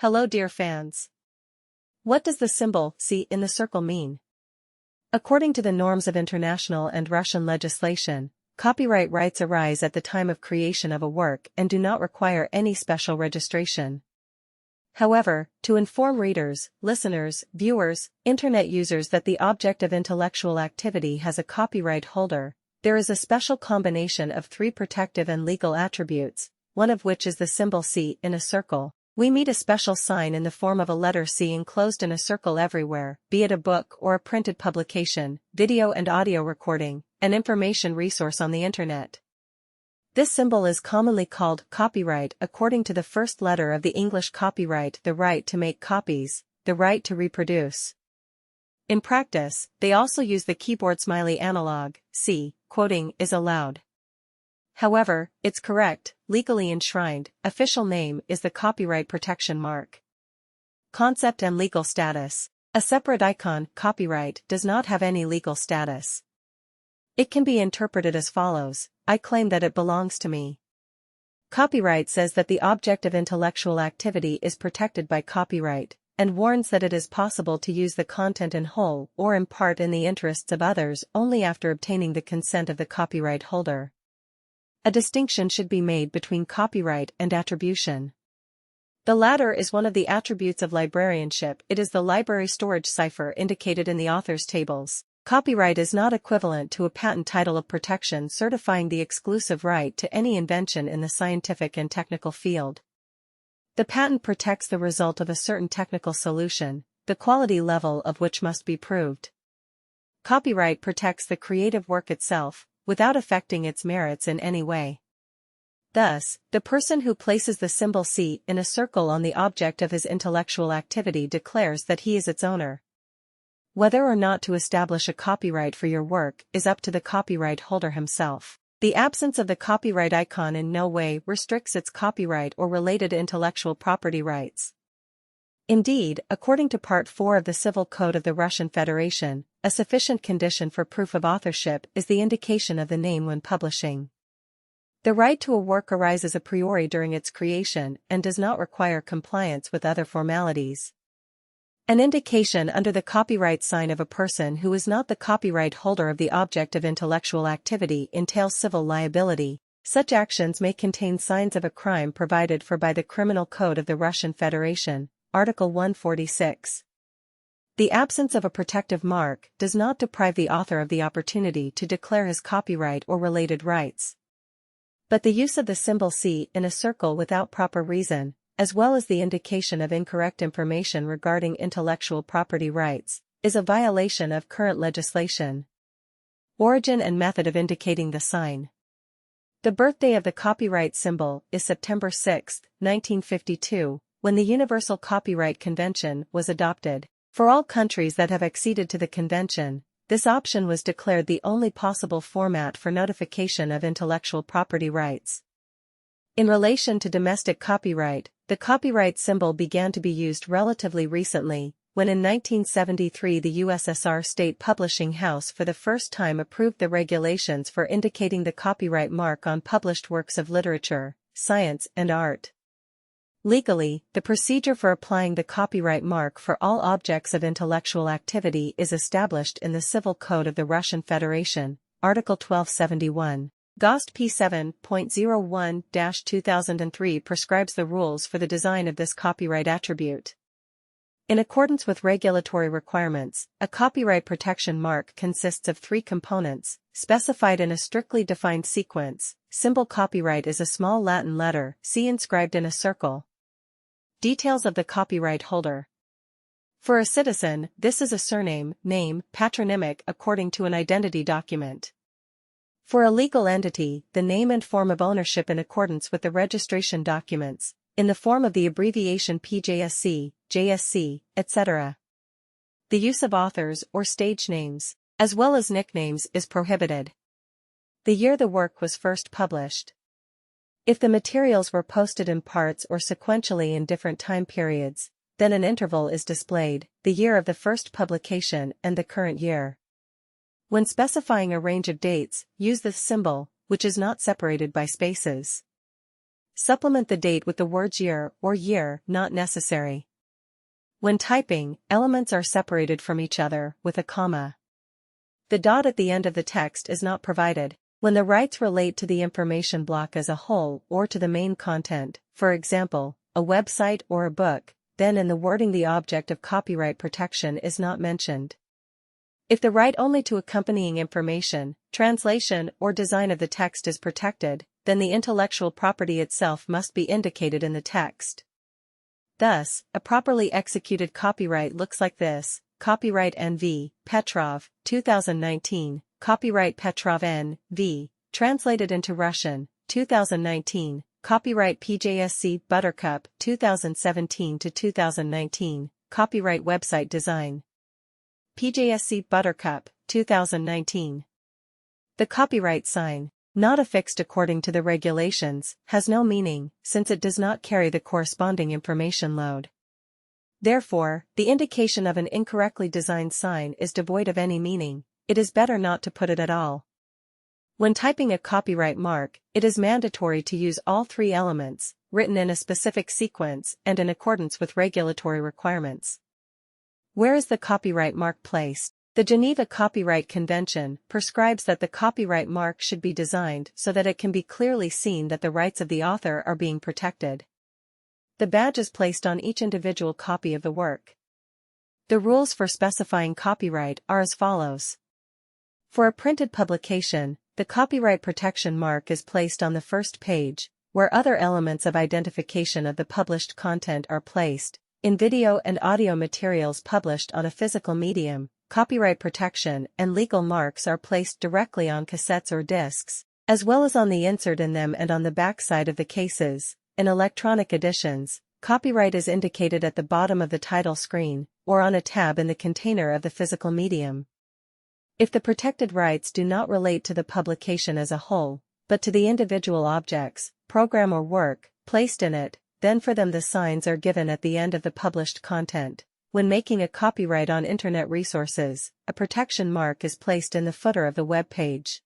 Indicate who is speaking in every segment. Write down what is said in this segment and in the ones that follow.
Speaker 1: Hello dear fans. What does the symbol C in the circle mean? According to the norms of international and Russian legislation, copyright rights arise at the time of creation of a work and do not require any special registration. However, to inform readers, listeners, viewers, internet users that the object of intellectual activity has a copyright holder, there is a special combination of three protective and legal attributes, one of which is the symbol C in a circle. We meet a special sign in the form of a letter C enclosed in a circle everywhere, be it a book or a printed publication, video and audio recording, an information resource on the internet. This symbol is commonly called copyright according to the first letter of the English copyright, the right to make copies, the right to reproduce. In practice, they also use the keyboard smiley analog, C, quoting is allowed. However, its correct, legally enshrined, official name is the copyright protection mark. Concept and legal status. A separate icon, copyright, does not have any legal status. It can be interpreted as follows: I claim that it belongs to me. Copyright says that the object of intellectual activity is protected by copyright, and warns that it is possible to use the content in whole or in part in the interests of others only after obtaining the consent of the copyright holder. A distinction should be made between copyright and attribution. The latter is one of the attributes of librarianship. It is the library storage cipher indicated in the author's tables. Copyright is not equivalent to a patent title of protection certifying the exclusive right to any invention in the scientific and technical field. The patent protects the result of a certain technical solution, the quality level of which must be proved. Copyright protects the creative work itself, without affecting its merits in any way. Thus, the person who places the symbol C in a circle on the object of his intellectual activity declares that he is its owner. Whether or not to establish a copyright for your work is up to the copyright holder himself. The absence of the copyright icon in no way restricts its copyright or related intellectual property rights. Indeed, according to Part 4 of the Civil Code of the Russian Federation, a sufficient condition for proof of authorship is the indication of the name when publishing. The right to a work arises a priori during its creation and does not require compliance with other formalities. An indication under the copyright sign of a person who is not the copyright holder of the object of intellectual activity entails civil liability. Such actions may contain signs of a crime provided for by the Criminal Code of the Russian Federation, Article 146. The absence of a protective mark does not deprive the author of the opportunity to declare his copyright or related rights. But the use of the symbol C in a circle without proper reason, as well as the indication of incorrect information regarding intellectual property rights, is a violation of current legislation. Origin and method of indicating the sign. The birthday of the copyright symbol is September 6, 1952, when the Universal Copyright Convention was adopted. For all countries that have acceded to the convention, this option was declared the only possible format for notification of intellectual property rights. In relation to domestic copyright, the copyright symbol began to be used relatively recently, when in 1973 the USSR State Publishing House for the first time approved the regulations for indicating the copyright mark on published works of literature, science and art. Legally, the procedure for applying the copyright mark for all objects of intellectual activity is established in the Civil Code of the Russian Federation, Article 1271. GOST P 7.01-2003 prescribes the rules for the design of this copyright attribute. In accordance with regulatory requirements, a copyright protection mark consists of three components, specified in a strictly defined sequence. Symbol copyright is a small Latin letter, C inscribed in a circle. Details of the copyright holder. For a citizen, this is a surname, name, patronymic according to an identity document. For a legal entity, the name and form of ownership in accordance with the registration documents, in the form of the abbreviation PJSC, JSC, etc. The use of authors or stage names, as well as nicknames, is prohibited. The year the work was first published. If the materials were posted in parts or sequentially in different time periods, then an interval is displayed, the year of the first publication and the current year. When specifying a range of dates, use this symbol, which is not separated by spaces. Supplement the date with the words year or year not necessary. When typing, elements are separated from each other with a comma. The dot at the end of the text is not provided. When the rights relate to the information block as a whole or to the main content, for example, a website or a book, then in the wording the object of copyright protection is not mentioned. If the right only to accompanying information, translation, or design of the text is protected, then the intellectual property itself must be indicated in the text. Thus, a properly executed copyright looks like this: Copyright N.V. Petrov, 2019, Copyright Petrov N.V., translated into Russian, 2019, Copyright PJSC Buttercup, 2017-2019, Copyright Website Design. PJSC Buttercup, 2019. The copyright sign, not affixed according to the regulations, has no meaning, since it does not carry the corresponding information load. Therefore, the indication of an incorrectly designed sign is devoid of any meaning. It is better not to put it at all. When typing a copyright mark, it is mandatory to use all three elements, written in a specific sequence and in accordance with regulatory requirements. Where is the copyright mark placed? The Geneva Copyright Convention prescribes that the copyright mark should be designed so that it can be clearly seen that the rights of the author are being protected. The badge is placed on each individual copy of the work. The rules for specifying copyright are as follows. For a printed publication, the copyright protection mark is placed on the first page, where other elements of identification of the published content are placed. In video and audio materials published on a physical medium, copyright protection and legal marks are placed directly on cassettes or discs, as well as on the insert in them and on the backside of the cases. In electronic editions, copyright is indicated at the bottom of the title screen, or on a tab in the container of the physical medium. If the protected rights do not relate to the publication as a whole, but to the individual objects, program or work, placed in it, then for them the signs are given at the end of the published content. When making a copyright on Internet resources, a protection mark is placed in the footer of the web page.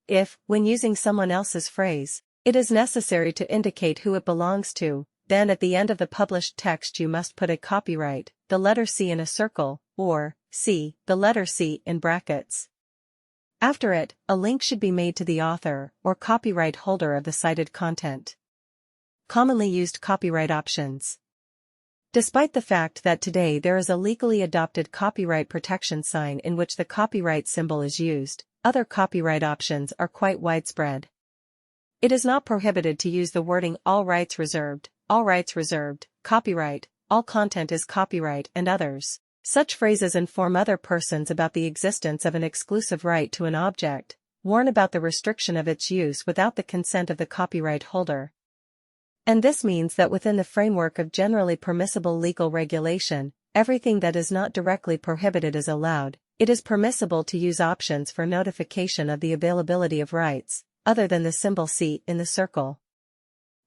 Speaker 1: If, when using someone else's phrase, it is necessary to indicate who it belongs to, then at the end of the published text you must put a copyright, the letter C in a circle, or C, the letter C in brackets. After it, a link should be made to the author or copyright holder of the cited content. Commonly used copyright options. Despite the fact that today there is a legally adopted copyright protection sign in which the copyright symbol is used, other copyright options are quite widespread. It is not prohibited to use the wording all rights reserved, copyright, all content is copyright, and others. Such phrases inform other persons about the existence of an exclusive right to an object, warn about the restriction of its use without the consent of the copyright holder. And this means that within the framework of generally permissible legal regulation, everything that is not directly prohibited is allowed. It is permissible to use options for notification of the availability of rights, other than the symbol C in the circle.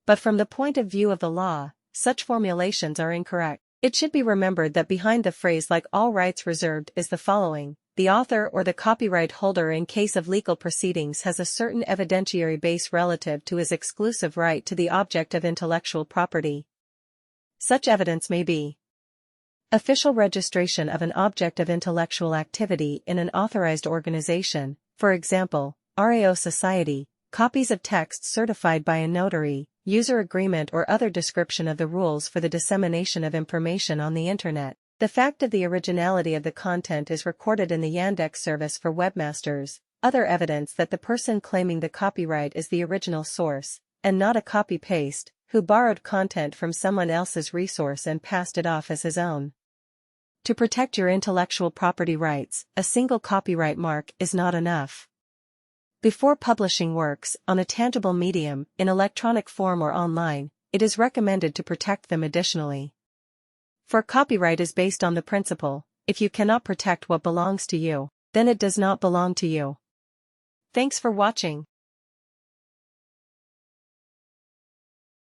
Speaker 1: But from the point of view of the law, such formulations are incorrect. It should be remembered that behind the phrase like all rights reserved is the following: the author or the copyright holder in case of legal proceedings has a certain evidentiary base relative to his exclusive right to the object of intellectual property. Such evidence may be official registration of an object of intellectual activity in an authorized organization, for example, RAO Society, copies of text certified by a notary, user agreement or other description of the rules for the dissemination of information on the Internet. The fact of the originality of the content is recorded in the Yandex service for webmasters, other evidence that the person claiming the copyright is the original source, and not a copy-paste, who borrowed content from someone else's resource and passed it off as his own. To protect your intellectual property rights, a single copyright mark is not enough. Before publishing works on a tangible medium, in electronic form or online, it is recommended to protect them additionally. For copyright is based on the principle, if you cannot protect what belongs to you, then it does not belong to you. Thanks for watching.